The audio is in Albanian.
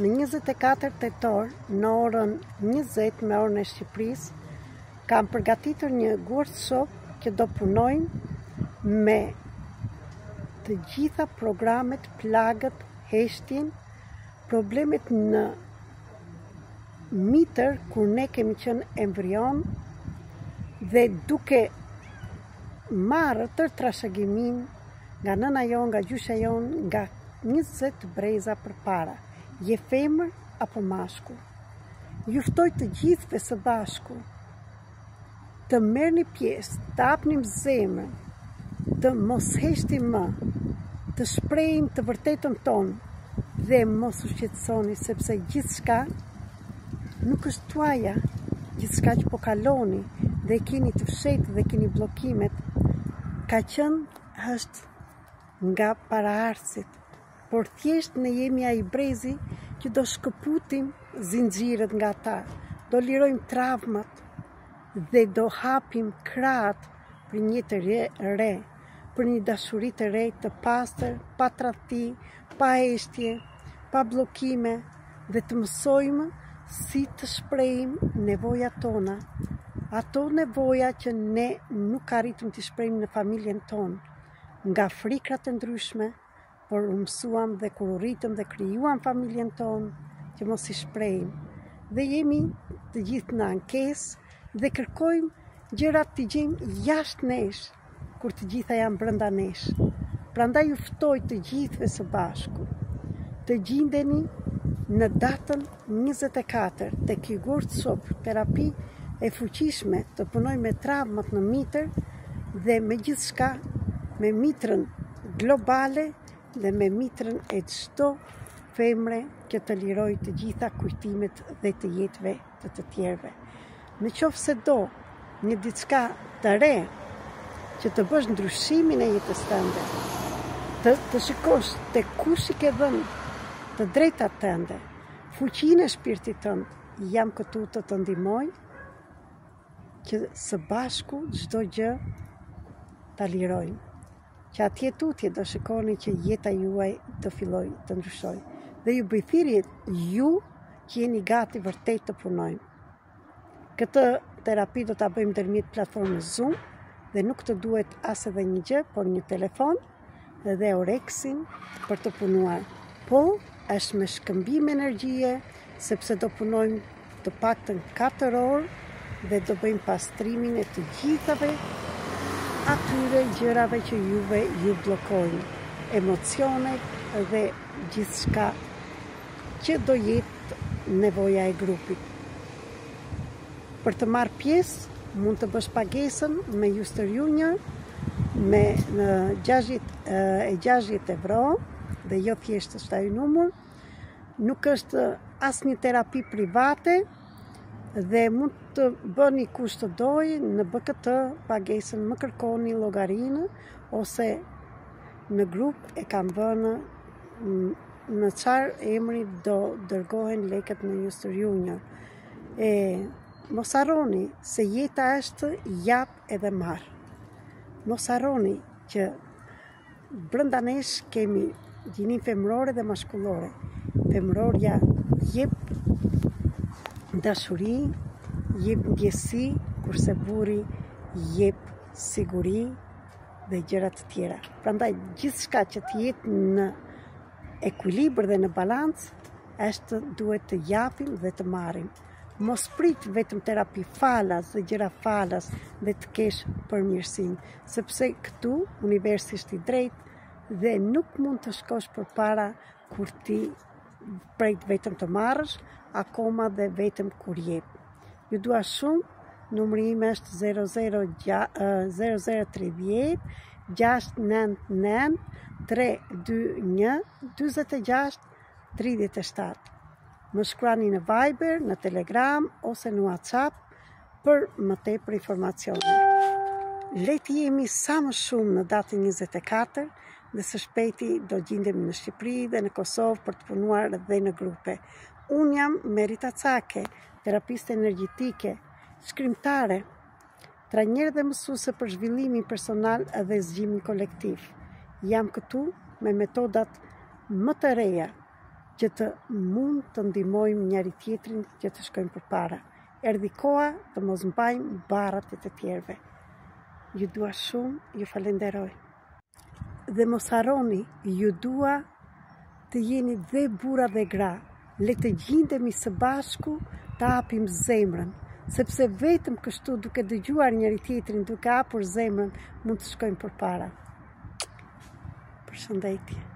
Në 24 tetor, në orën 20 me orën e Shqipërisë, kam përgatitur një workshop që do punojmë me të gjitha programet, plagët, heshtjen, problemet në mitër kur ne kemi qenë embrion dhe duke marrë tërë trashëgimin nga nëna jon, nga gjysha jon, nga 20 breza përpara. Je femër apo mashkull? Ju ftoj të gjithëve së bashku të merrni pjesë, të hapnim zemrën, të mos heshtim më, të shprehim të vërtetën tonë dhe mos u shqetësoni sepse gjithçka nuk është tuaja, gjithçka që po kaloni dhe keni të fshehtë dhe keni bllokimet, ka qenë është nga paraardhësit, por thjesht ne jemi ai brezi që do shkëputim zinxhirët nga ta, do lirojmë travmat dhe do hapim krahët për një të re, për një dashuri të re, të pastër, pa tradhti, pa heshtje, pa bllokime dhe të mësojmë si të shprehim nevojat tona, ato nevoja që ne nuk arritëm të shprehim në familjen tonë, nga frikrat e ndryshme, por u mësuam dhe kur u rritëm dhe krijuam familjen tonë, që mos i shprehim. Dhe jemi të gjithë në ankesë dhe kërkojmë gjërat të gjejmë jashtë nesh, kur të gjitha janë brenda nesh. Prandaj ju ftoj të gjithëve së bashku të gjindeni në datën 24 te ky workshop terapi e fuqishme të punoj me travmat në mitër dhe me gjithçka, me mitrën globale dhe me mitrën e çdo femre që të liroj të gjitha kujtimet dhe të jetëve të tjerëve. Në qoftë se do një diçka të re që të bësh ndryshimin e jetës tënde, të shikosh te kush i ke dhënë të drejtat tënde, fuqinë e shpirtit tënd, jam këtu të të ndihmoj që së bashku çdo gjë ta lirojmë. Që atje tutje do shikoni që jeta juaj do filloj të ndryshoj. Dhe ju bëj thirrje ju që jeni gati vërtet të punojmë. Këtë terapi do ta bëjmë ndërmjet platformës Zoom dhe nuk të duhet as edhe një gjë, por një telefon dhe Orexin për të punuar. Po, është me shkëmbim energjie, sepse do punojmë të paktën 4 orë dhe do bëjmë pastrimin e të gjithave atyre gjërave që juve ju bllokojnë, emocionet dhe gjithçka që do jetë nevoja e grupit. Për të marrë pjesë, mund të bësh pagesën me Juster Junior me 60 euro dhe jo thjesht është ai numër. Nuk është asnjë terapi private dhe mund të bëni kush të dojë në BKT, pagesën më kërkoni llogarinë ose në grup e kam vënë në çfarë emri do dërgohen lekët në Juster Junior. Mos harroni se jeta është jap edhe marr. Mos harroni që brenda nesh kemi gjinin femërore dhe mashkullore. Femërorja jep dashuri, jep ndjesi, kurse burri jep siguri dhe gjëra të tjera. Prandaj gjithçka që të jetë në ekuilibër dhe në balancë duhet të japim dhe të marrim. Mos prit vetëm terapi falas dhe gjëra falas dhe të kesh përmirësinë, sepse këtu universi është i drejtë dhe nuk mund të shkosh përpara kur ti prit vetëm të marrësh, akoma dhe vetëm kur jep. Ju dua shumë, numri im është 0030 699 321 46 37. Më shkruani në Viber, në Telegram ose në WhatsApp për më tepër informacione. Le të jemi sa më shumë në datën 24 dhe së shpejti do gjendemi në Shqipëri dhe në Kosovë për të punuar dhe në grupe. Unë jam Merita Cake, terapiste energjetike, shkrimtare, trajner dhe mësuese për zhvillimin personal dhe zgjimin kolektiv. Jam këtu me metodat më të reja që të mund të ndihmojmë njëri tjetrin që të shkojmë përpara. Erdhi koha të mos mbajmë barrat e të tjerëve. Ju dua shumë, ju falenderoj. Dhe mos harroni, ju dua të jeni dhe burra dhe gra. Le të gjindemi së bashku, të hapim zemrën, sepse vetëm kështu duke dëgjuar njëri tjetrin, duke hapur zemrën, mund të shkojmë përpara. Përshëndetje.